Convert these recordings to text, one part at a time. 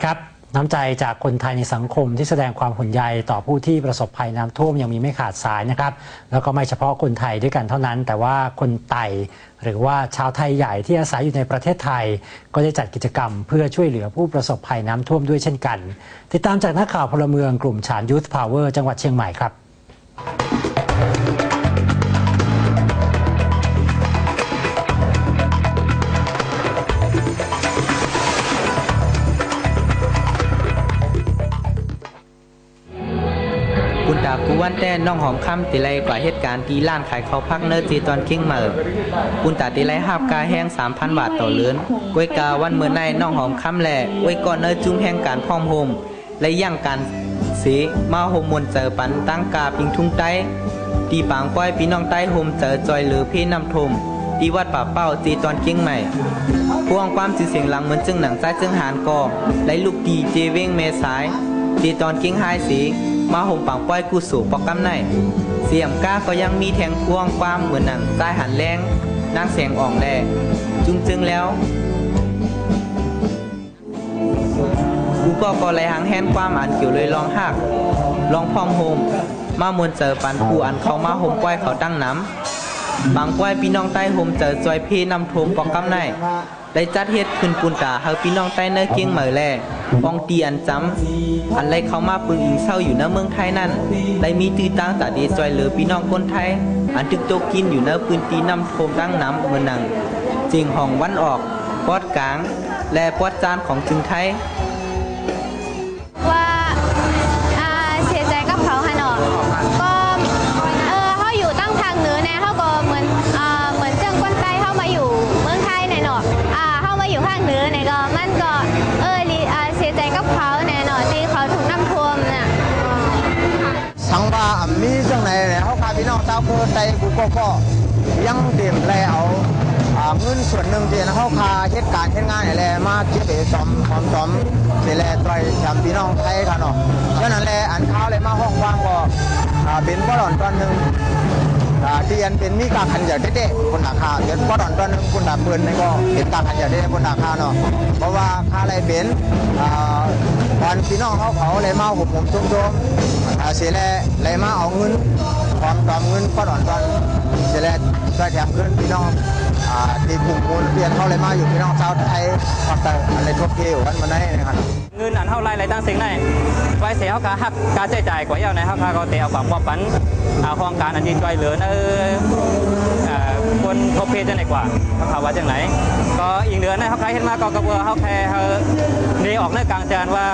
ครับน้ำใจจากคนไทยในสังคมที่แสดงความห่วงใยต่อผู้ที่ประสบภัยน้ำท่วมยังมีไม่ขาดสายนะครับแล้วก็ไม่เฉพาะคนไทยด้วยกันเท่านั้นแต่ว่าคนไต่หรือว่าชาวไทยใหญ่ที่อาศัยอยู่ในประเทศไทยก็ได้จัดกิจกรรมเพื่อช่วยเหลือผู้ประสบภัยน้ำท่วมด้วยเช่นกันติดตามจากนักข่าวพลเมืองกลุ่มฉานยูธพาวเวอร์จังหวัดเชียงใหม่ครับคุณตากูวันแต่น้องหอมค่ำติไลกว่าเหตุการณ์ที่ร้านขายข้าวพักเนอร์จีตอนเก่งเหมอคุณตาติไลหาบกาแห้ง 3,000 บาทต่อเลือนก้วยกาวันเมื่อในน้องหอมค่ำแหล่ก้วยก่อนเนอร์จุ้มแห่งการพร้อมโฮมและย่างการสีมาโฮมมวลเจอปันตั้งกาพิงทุ่งไต้ตีปางป้อยพี่น้องใต้โฮมเจอจอยหรือพี่นำทมที่วัดป่าเป้าจีตอนเก่งใหม่พวงความสื่อเสียงหลังเหมือนจึงหนังซ้ายจึงหานกอและลูกดีเจเว้งเมสายจีตอนเก่งไฮสีมาห่มปังป้อยกูสู่ปอกกำไนเสียมก้าก็ยังมีแทงควงความเหมือนหนังใต้หันแรงนางแสงอ่องแลจุงจึงแล้วกูก็ไหลหางแฮนความอันเกี่ยวเลยลองหักลองพร้อมโฮมมามวนเจอปันผู้อันเขามาห่มป้อยเขาตั้งน้ำบางป้อยพี่น้องใต้ห่มเจอจอยเพนำโทมปอกกำไนได้จัดเฮ็ดขึ้นปุนตาเฮาพี่น้องใต้เนื้อเกียงเหมอแลป้องตีอันจำอันไรเขามาปึงอิงเศร้าอยู่ในเมืองไทยนั่นได้มีตื้อตั้งตาดีจอยเหลือพี่น้องคนไทยอันตึกโตกินอยู่ในพื้นที่น้ำโทมตั้งน้ำเมืองนังจริงห้องวันออกปอดกลางและปอดจานของจึงไทยว่าเสียใจกับเขาฮะเนาะก็เขาอยู่ตั้งทางเหนือเนี่ยเขาก็เหมือนเจ้าคนไทยเข้ามาอยู่เมืองไทยเนี่ยเนาะเข้ามาอยู่ภาคเหนือเนี่ยก็มันก็เสียใจกับเขาเนี่ยเนาะที่เขาถูกน้ำท่วมเนี่ยสังว่ามีจังไหนเนี่ยเขาพาพี่น้องชาวโคไทยกูก็ยังเตรียมแลเอาเงินส่วนหนึ่งที่เขาพาเหตุการณ์งานอะไรมาเก็บไปซ้อมเสร็จแล้วต่อยจำพี่น้องไทยกันเนาะฉะนั้นแหละอันเขาเลยมาห้องว่างก็เป็นก้อนตอนหนึ่งที่อันเป็นมีการขันใหญ่เด็ดๆคนหนาคาเดี๋ยวก้อนตอนหนึ่งคนหนาปืนนี่ก็เป็นการขันใหญ่เด็ดคนหนาคาเนาะเพราะว่าคาอะไรเป็นตอนพี่น้องเขาเลยมาหุบผมชุ่มเสร็จแล้วเลยมาเอาเงินความเงินก้อนตอนเสร็จแล้วช่วยแถมขึ้นพี่น้องตีกลุ่มมูลเปลี่ยนเขาเลยมาอยู่พี่น้องชาวไทยภาคใต้อะไรทั่วเที่ยววันได้นะครับเงินอันเท่าไรตั้งสิ่งไหนไว้เสียเขาการหักการใช้จ่ายกว่าเยอะในเขาเขาเตะเอาความป้องกันห้องการอันยินใจเหลือคนทบเพศจะไหนกว่าเขาว่าจังไหนก็อีกเดือนนะเขาใครเห็นมาก็กระเบือเขาแค่นี่ออกในกลางจานว่า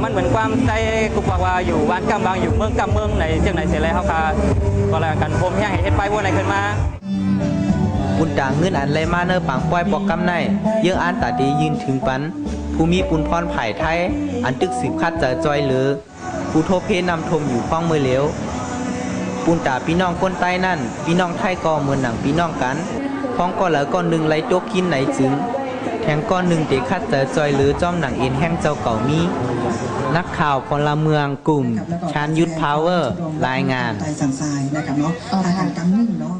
มันเหมือนความใจกุบว่าอยู่บ้านกำบังอยู่เมืองกำเมืองในจังไหนเสียแล้วเขาก็แล้วกันผมแห้งเห็นไปวนไหนขึ้นมาปุนต่างเงินอันไรมาเนอปังป้อยปอกกำไนเยื่ออันตาดียืนถึงปันผู้มีปุนพรไผ่ไทยอันตึกสิบคัดเจอจอยหรือผู้โทเพนำทมอยู่ข้องมือเหลวปุนตาพี่น้องคนใต้นั่นพี่น้องไทยก็เหมือนหนังพี่น้องกันพ้องก็เหลือก้อนหนึ่งไรโต๊ะกินไหนจึงแทงก้อนหนึ่งเด็กคัดเจอจอยหรือจอมหนังเอ็นแห้งเจ้าเก่ามีนักข่าวพลเมืองกลุ่มชานยุทธพาวเวอร์รายงานไทยสันทรายนะครับเนาะทางการกำนึ่งเนาะ